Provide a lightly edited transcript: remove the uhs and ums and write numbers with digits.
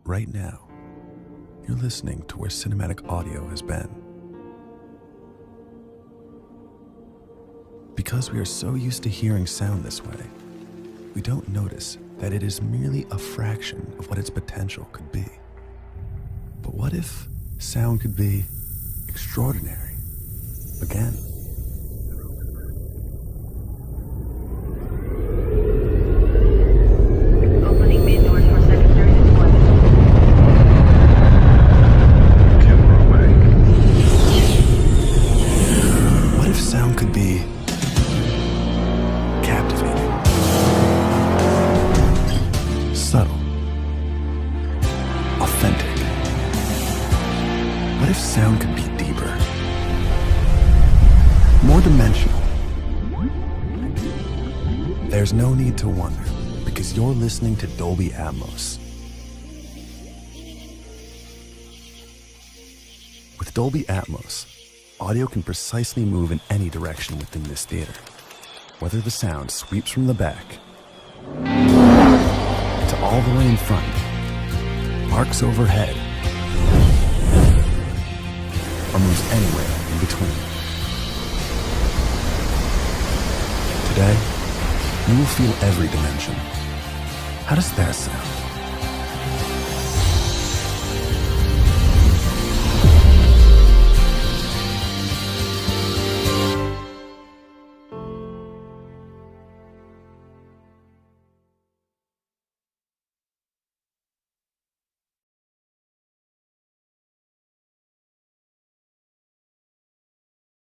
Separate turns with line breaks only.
Right now, you're listening to where cinematic audio has been. Because we are so used to hearing sound this way, we don't notice that it is merely a fraction of what its potential could be. But what if sound could be extraordinary again?
Opening main doors for secondary deployment.
Camera away.
What if sound could be captivating, subtle, authentic? What if sound could be deeper, more dimensional? There's no need to wonder, because you're listening to Dolby Atmos. With Dolby Atmos, audio can precisely move in any direction within this theater, whether the sound sweeps from the back to all the way in front, arcs overhead, or moves anywhere in between. Today, you will feel every dimension. How does that sound?